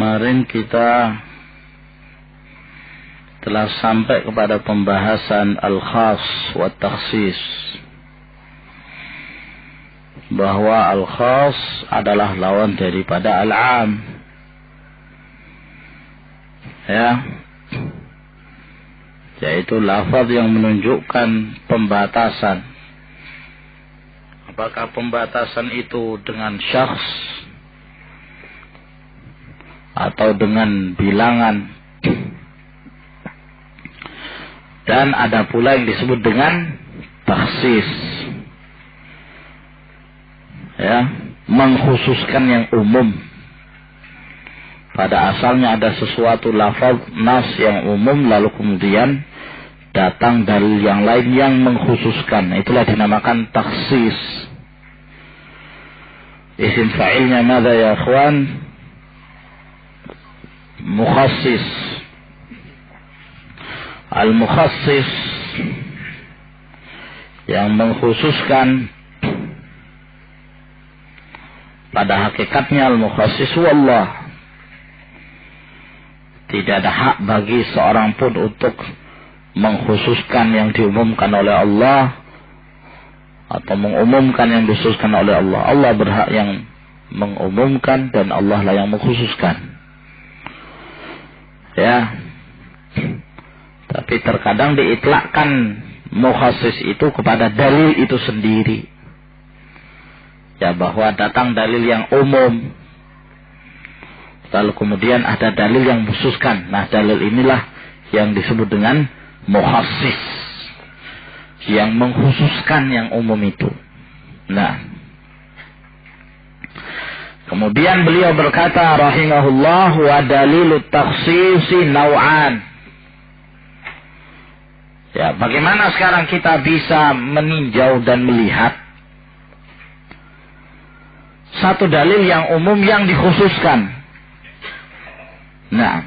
Kemarin kita telah sampai kepada pembahasan al-khas wa takhsis, bahwa al-khas adalah lawan daripada al-am, yaitu lafaz yang menunjukkan pembatasan. Apakah pembatasan itu dengan syakhs atau dengan bilangan? Dan ada pula yang disebut dengan takhsis, mengkhususkan yang umum. Pada asalnya ada sesuatu lafaz nas yang umum, lalu kemudian datang dalil yang lain yang mengkhususkan. Itulah dinamakan takhsis. Isim fa'ilnya madza ya ikhwan? Mukhassis. Al-mukhassis yang mengkhususkan. Pada hakikatnya al-mukhassis wallah, tidak ada hak bagi seorang pun untuk mengkhususkan yang diumumkan oleh Allah atau mengumumkan yang dikhususkan oleh Allah. Allah berhak yang mengumumkan dan Allah lah yang mengkhususkan. Tapi terkadang diitlakkan mukhassis itu kepada dalil itu sendiri. Bahwa datang dalil yang umum, lalu kemudian ada dalil yang khususkan. Nah, dalil inilah yang disebut dengan mukhassis, yang mengkhususkan yang umum itu. Nah, kemudian beliau berkata rahimahullah, wa dalilut takhsisi naw'an. Bagaimana sekarang kita bisa meninjau dan melihat satu dalil yang umum yang dikhususkan? Nah,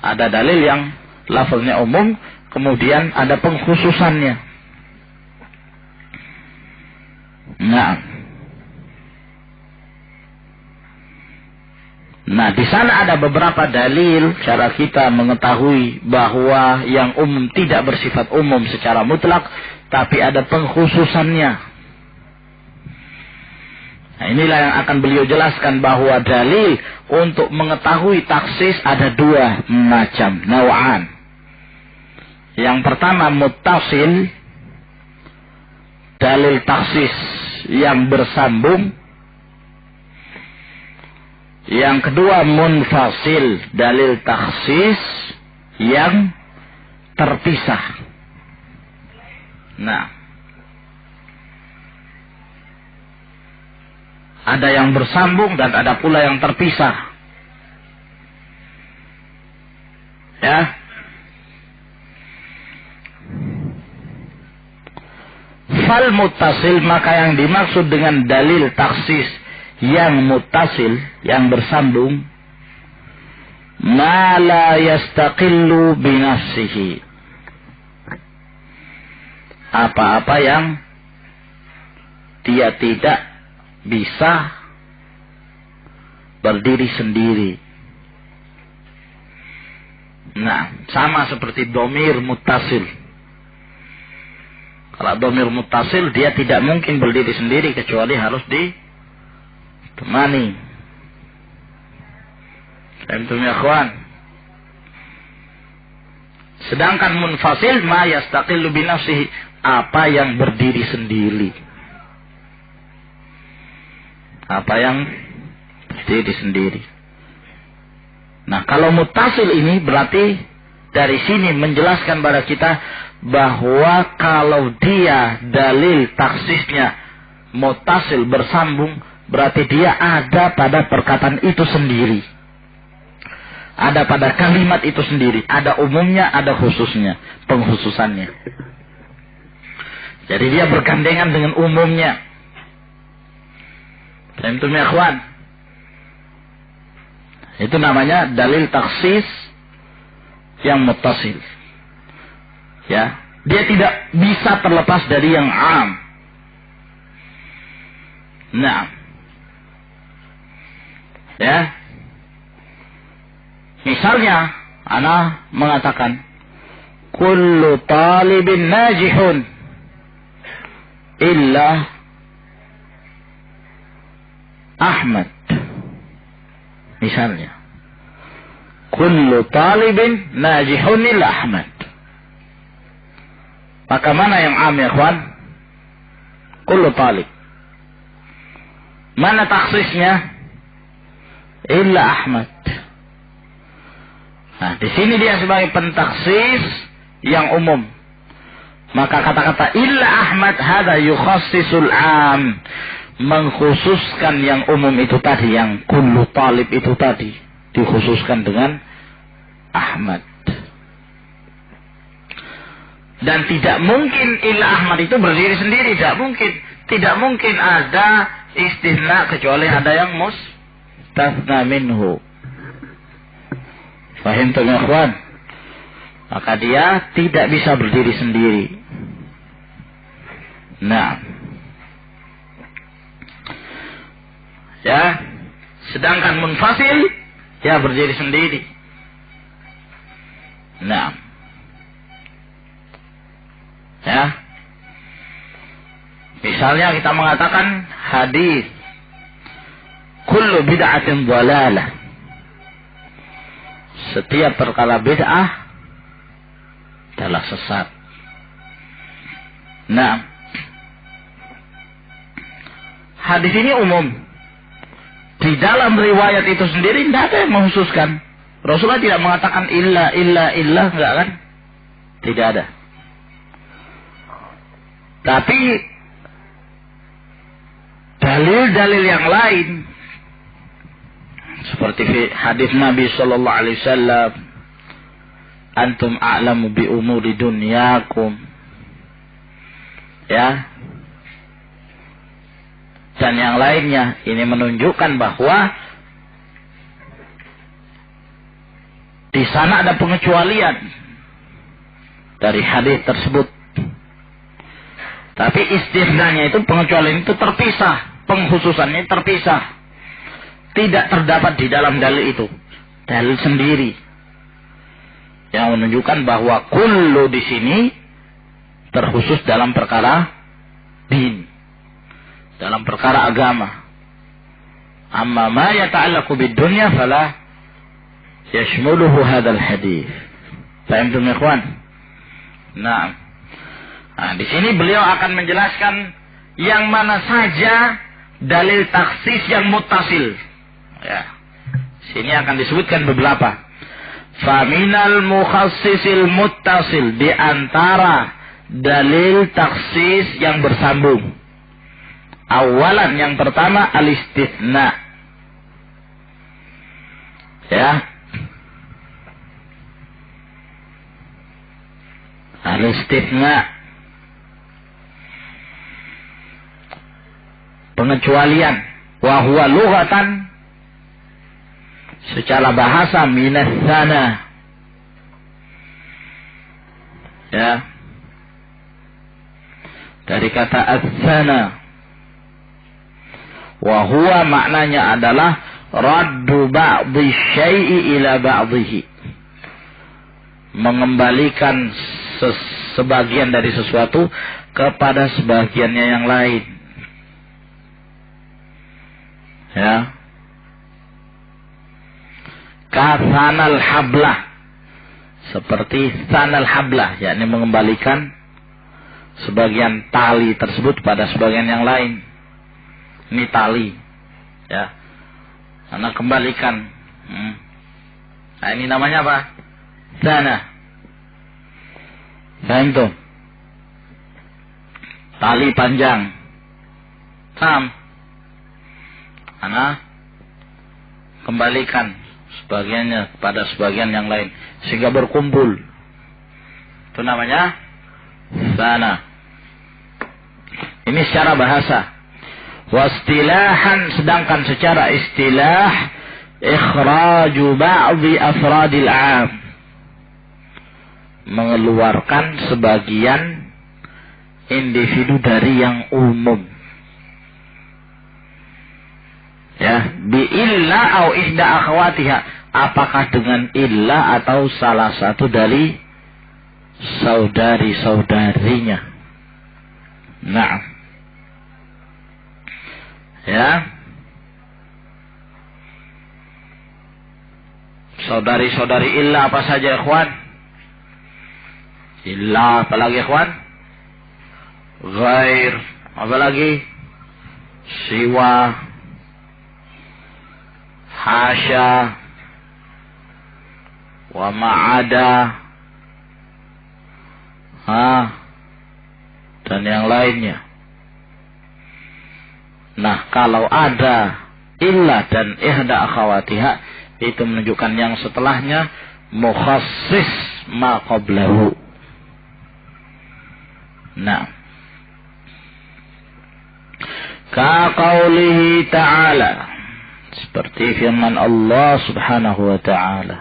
ada dalil yang lafaznya umum, kemudian ada pengkhususannya. Nah, di sana ada beberapa dalil cara kita mengetahui bahwa yang umum tidak bersifat umum secara mutlak, tapi ada pengkhususannya. Nah, inilah yang akan beliau jelaskan, bahwa dalil untuk mengetahui taksis ada dua macam, naw'an. Yang pertama muttasil, dalil taksis yang bersambung. Yang kedua munfasil, dalil taksis yang terpisah. Nah, ada yang bersambung dan ada pula yang terpisah. Fal muttasil, maka yang dimaksud dengan dalil taksis yang muttasil, yang bersambung, ma la yastaqillu binafsihi, apa-apa yang dia tidak bisa berdiri sendiri. Nah, sama seperti dhamir muttasil. Kalau dhamir muttasil, dia tidak mungkin berdiri sendiri kecuali harus ditemani. Antum ya ikhwan. Sedangkan munfasil, ma yastaqillu binafsihi, apa yang berdiri sendiri. Apa yang berdiri sendiri. Nah, kalau muttasil ini berarti dari sini menjelaskan pada kita bahwa kalau dia dalil taksisnya muttasil bersambung, berarti dia ada pada perkataan itu sendiri. Ada pada kalimat itu sendiri. Ada umumnya, ada khususnya, pengkhususannya. Jadi dia bergandengan dengan umumnya. Itu ya ikhwan. Itu namanya dalil taksis yang muttasil. Dia tidak bisa terlepas dari yang am. Nah, Ya. Misalnya, ana mengatakan, kullu talibin najihun illa Ahmad. Misalnya, kullu talibin najihun illa Ahmad. Maka mana yang am ya kawan? Kullu talib. Mana taksisnya? Illa Ahmad. Nah, di sini dia sebagai pentaksis yang umum. Maka kata-kata illa Ahmad hada yukhassisul am, mengkhususkan yang umum itu tadi, yang kullu talib itu tadi dikhususkan dengan Ahmad. Dan tidak mungkin illa Ahmad itu berdiri sendiri, tidak mungkin. Tidak mungkin ada istithna kecuali ada yang mustafna minhu. Fahimtum ya ikhwan? Maka dia tidak bisa berdiri sendiri. Nah, ya, sedangkan munfasil ya berdiri sendiri. Nah, ya, misalnya kita mengatakan hadis kullu bid'atin dhalalah, setiap perkara bid'ah adalah sesat. Nah, hadis ini umum. Di dalam riwayat itu sendiri tidak ada yang mengkhususkan. Rasulullah tidak mengatakan illa, enggak kan? Tidak ada. Tapi dalil-dalil yang lain seperti hadis Nabi sallallahu alaihi wasallam, antum a'lamu bi umuri dunyakum, ya, dan yang lainnya, ini menunjukkan bahwa di sana ada pengecualian dari hadis tersebut. Tapi istisnanya itu, pengecualian itu terpisah, pengkhususannya terpisah. Tidak terdapat di dalam dalil itu. Dalil sendiri yang menunjukkan bahwa kullu di sini terkhusus dalam perkara din, dalam perkara agama. Amma ma yata'allaqu bid-dunya fala yashmuluhu hadzal hadis. Fahimtum ya ikhwan? Nah, di sini beliau akan menjelaskan yang mana saja dalil taksis yang muttasil. Ya. Sini akan disebutkan beberapa. Faminal mukhassisil muttasil, di antara dalil taksis yang bersambung. Awalan, yang pertama al-istithna. Ya. Al-istithna, pengecualian. Wa huwa lughatan, secara bahasa, minas sana. Ya. Dari kata as-sana. Wa huwa, maknanya adalah raddu ba'dhi syai'i ila ba'dhihi, mengembalikan sebagian dari sesuatu kepada sebagiannya yang lain. Ya. Kathanal hablah, seperti sanal hablah, yakni mengembalikan sebagian tali tersebut pada sebagian yang lain. Ini tali, ya, karena kembalikan. Nah, ini namanya apa? Sana. Faham tuh? Tali panjang. Sam. Karena kembalikan sebagiannya pada sebagian yang lain sehingga berkumpul. Itu namanya sana. Ini secara bahasa. Wastilahan, sedangkan secara istilah, ikhraju ba'dhi afradil 'am, mengeluarkan sebagian individu dari yang umum. Ya. Ya, bi illa au ihda akhawatiha. Apakah dengan illa atau salah satu dari saudari-saudarinya. Nah. Ya. Saudari-saudari illa apa saja, ikhwan? Illa apa lagi, ikhwan? Ghair, apa lagi? Siwa, hasya, wa ma'ada, dan yang lainnya. Nah, kalau ada illa dan ihda akhawatiha, itu menunjukkan yang setelahnya mukhassis ma qablahu. Nah, ka qaulihi ta'ala, seperti firman Allah Subhanahu wa ta'ala,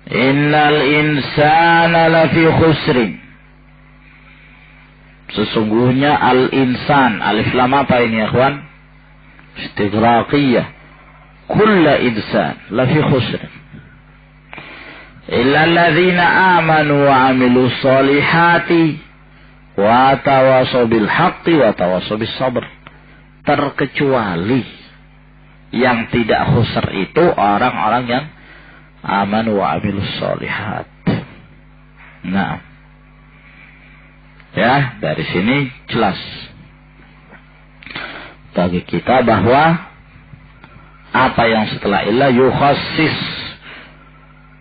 innal insana lafi khusrin. Sesungguhnya al-insan, alif lam apa ini ya kawan? Istighraqiyah. Kulla insan lafi khusrin. Illa alladhina amanu wa amilu salihati wa tawasaw bil haqqi wa tawasaw bis sabr. Terkecuali yang tidak khusr itu orang-orang yang amanu wa amilu salihat. Nah, ya, dari sini jelas bagi kita bahwa apa yang setelah illa yukhassis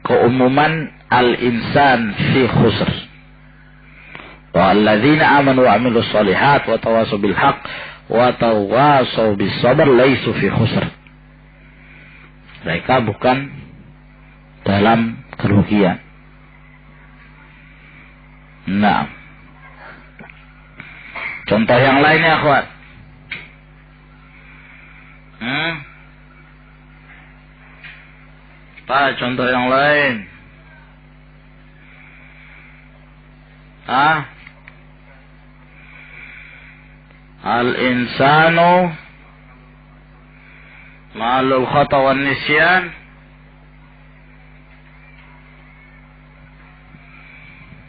keumuman al-insan fi khusr. Wa alladzina amanu wa amilus shalihat wa tawasaw bil haqq wa tawasaw bis sabr laisu fi khusr. Mereka bukan dalam kerugian. Nah, contoh yang lainnya, akhwat. Apa contoh yang lain? Al-insanu ma'alul khata wan nisyan.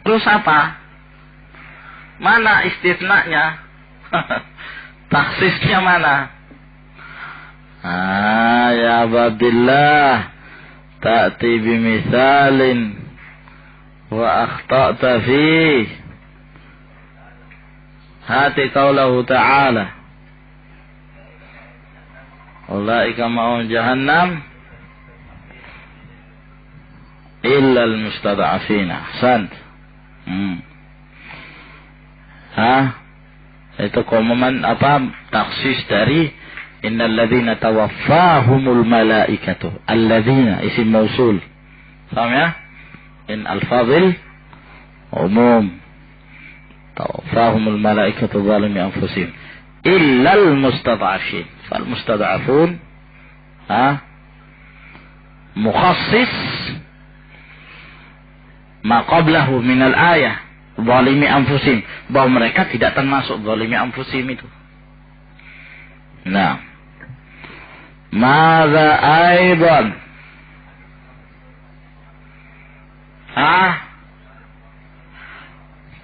Terus apa? Mana istitnanya? Taksisnya mana? Ya Abdillah, ta'ti bimithalin wa akhta'ta fih. Hati qaulahu ta'ala, ulaika ma'un jahannam illa al-mustada'afina. Ahsant. Itu keumuman apa? Taksis dari innal ladzina tawaffahumul malaikatu. Alladzina isim mausul. Paham ya? In al-fadil umum. Tawaffahumul malaikatu zalimi anfusihim illa al-mustad'afin. Fal mustad'afun mukhassis ma qablahu min al-ayah zalimi anfusihim, bahwa mereka tidak termasuk zalimi anfusihim itu. Nah, madza aidan?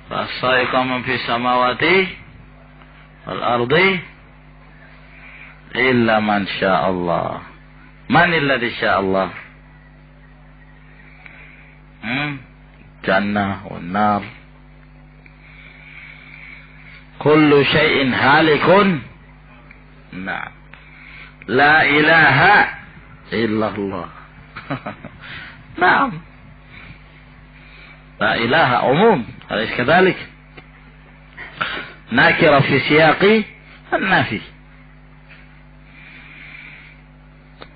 Fasaiqa man fis samawati wal ardi illa man sya'allah. Man alladhi sya'allah? Jannah wan nar. Kullu syai'in halikun. Nah, la ilaha illallah. Naam. La ilaha umum. Alis kadhalik. Nakira fi siyaqi an-nafi.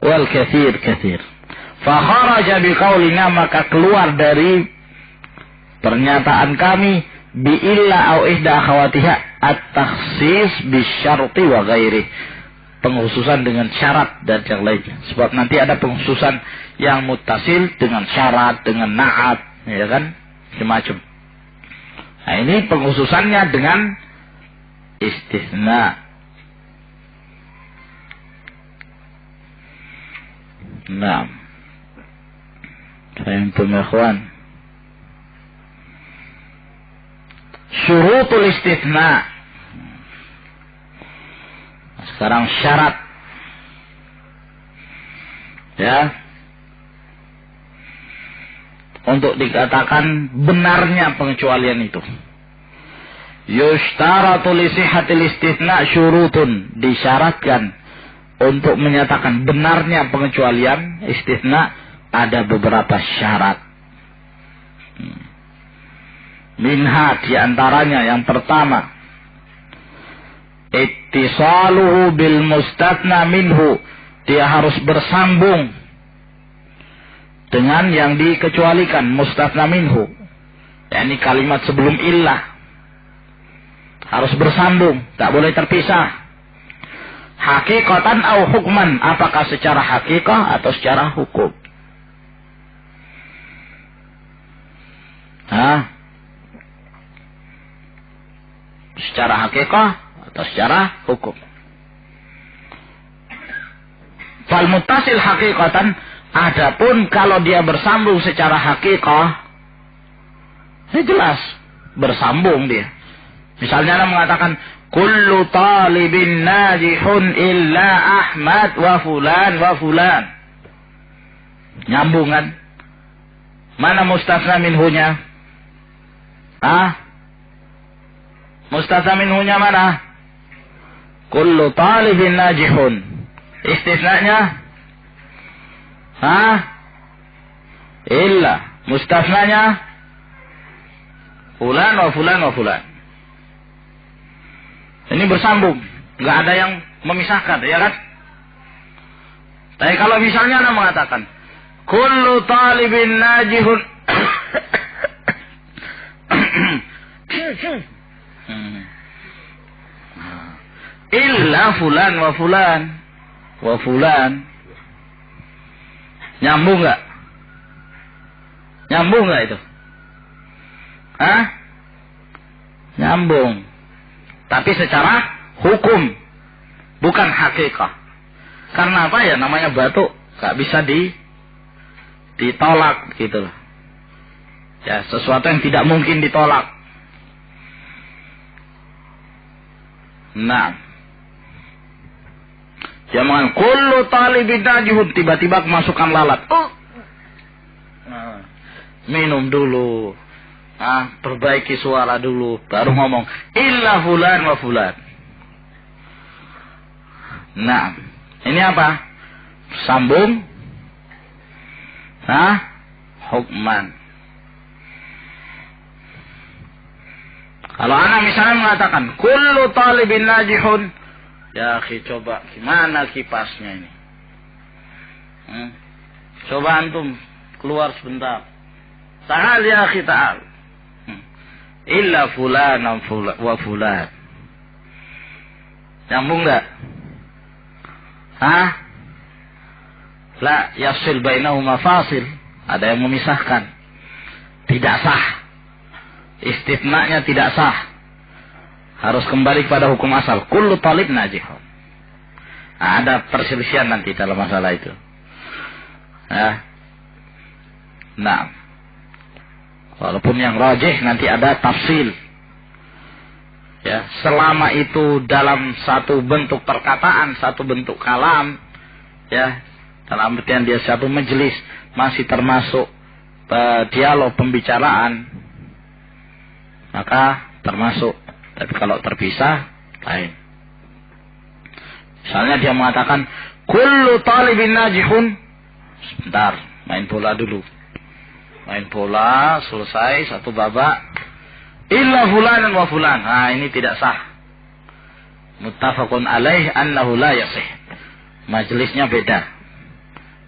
Wal kathir. Fa kharaja biqaulina, maka keluar dari pernyataan kami bi illa au ihda akhawatiha at-takhsis bisyarti wa ghairi, pengkhususan dengan syarat dan yang lainnya. Sebab nanti ada pengkhususan yang muttasil dengan syarat, dengan na'at, ya kan, macam-macam. Nah, ini pengkhususannya dengan istisna. Nah, fahimtum ya ikhwan? Syurutul istitsna. Sekarang syarat. Ya. Untuk dikatakan benarnya pengecualian itu. Yushtaratu li sihhatil istitsna syurutun. Disyaratkan untuk menyatakan benarnya pengecualian istitsna ada beberapa syarat. Minha diantaranya yang pertama, ittisaluhu bil mustatsna minhu, dia harus bersambung dengan yang dikecualikan, mustatsna minhu. Yakni kalimat sebelum illah harus bersambung, tak boleh terpisah. Hakikatan au hukman, apakah secara hakikah atau secara hukum? Secara hakikah atau secara hukum. Fal muttasil hakikatan, adapun kalau dia bersambung secara hakikah, ini jelas bersambung dia. Misalnya Anda mengatakan kullu talibin najihun illa Ahmad wa fulan wa fulan. Nyambung kan? Mana mustatsna minhunya? Mustatsna minhunya mana? Kullu talibin najihun. Istisnanya? Illa. Mustatsnanya? Fulan wa fulan wa fulan. Ini bersambung. Nggak ada yang memisahkan, ya kan? Tapi kalau misalnya Anda mengatakan kullu talibin najihun illa fulan wa fulan wa fulan. Nyambung nggak? Nyambung nggak itu? Nyambung. Tapi secara hukum, bukan hakikah. Karena apa ya? Namanya batuk, nggak bisa ditolak gitu loh. Ya, sesuatu yang tidak mungkin ditolak. Nah, jangan kullu talibin najihun, tiba-tiba kemasukan lalat. Minum dulu. Perbaiki suara dulu, baru ngomong illa fulan wa fulan. Nah, ini apa? Sambung. Hukman. Kalau anak misalnya mengatakan kullu talibin najihun, ya akhi, coba gimana kipasnya ini? Coba antum keluar sebentar. Ta'al ya akhi, ta'al. Illa fulan wa fulan. Nyambung enggak? La yasil bainahuma fasil. Ada yang memisahkan. Tidak sah. Istitsnanya tidak sah. Harus kembali kepada hukum asal. Kullu talib najihun. Ada perselisihan nanti dalam masalah itu. Nah, walaupun yang rajih nanti ada tafsil. Ya, selama itu dalam satu bentuk perkataan, satu bentuk kalam, ya, dalam artian dia satu majelis, masih termasuk dialog pembicaraan, maka termasuk. Tapi kalau terpisah, lain. Misalnya dia mengatakan kullu talibin najihun, sebentar, main bola dulu. Main bola, selesai satu babak. Illa fulan wa fulan. Ini tidak sah. Muttafaqun alaih annahu la yasih. Majelisnya beda.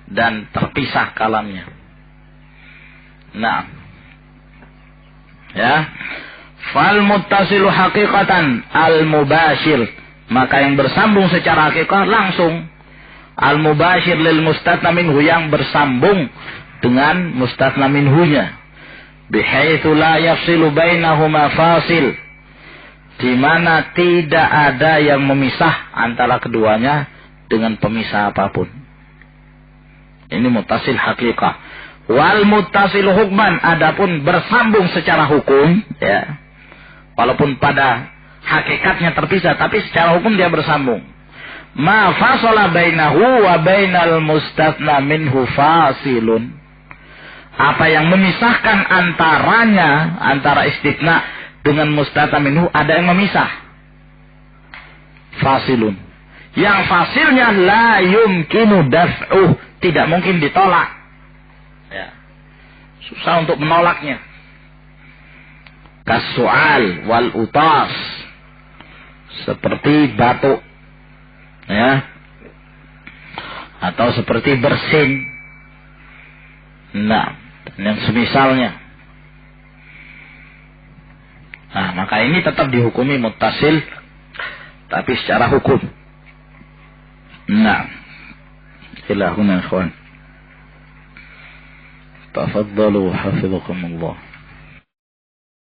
Dan terpisah kalamnya. Nah. Ya. Fal muttasilu haqiqatan al-mubashir. Maka yang bersambung secara hakikah langsung. Al-mubashir lil mustatsna minhu, yang bersambung dengan mustatsna minhunya, bihaitsu la yafsilu bainahuma fasil, di mana tidak ada yang memisah antara keduanya dengan pemisah apapun. Ini muttasil haqiqah. Wal muttasil hukman, adapun bersambung secara hukum, ya. Walaupun pada hakikatnya terpisah, tapi secara hukum dia bersambung. Ma fasala bainahu wa bainal mustatsna minhu fasilun. Apa yang memisahkan antaranya, antara istitsna dengan mustatsna minhu, ada yang memisah. Fasilun. Yang fasilnya la yumkinu daf'uh, tidak mungkin ditolak. Ya. Susah untuk menolaknya. Kasu'al wal utas, seperti batuk, ya, atau seperti bersin, nah, yang semisalnya. Nah, maka ini tetap dihukumi muttasil, tapi secara hukum. Nah, ila huna ikhwan. Tafaddalu hafizakumullah.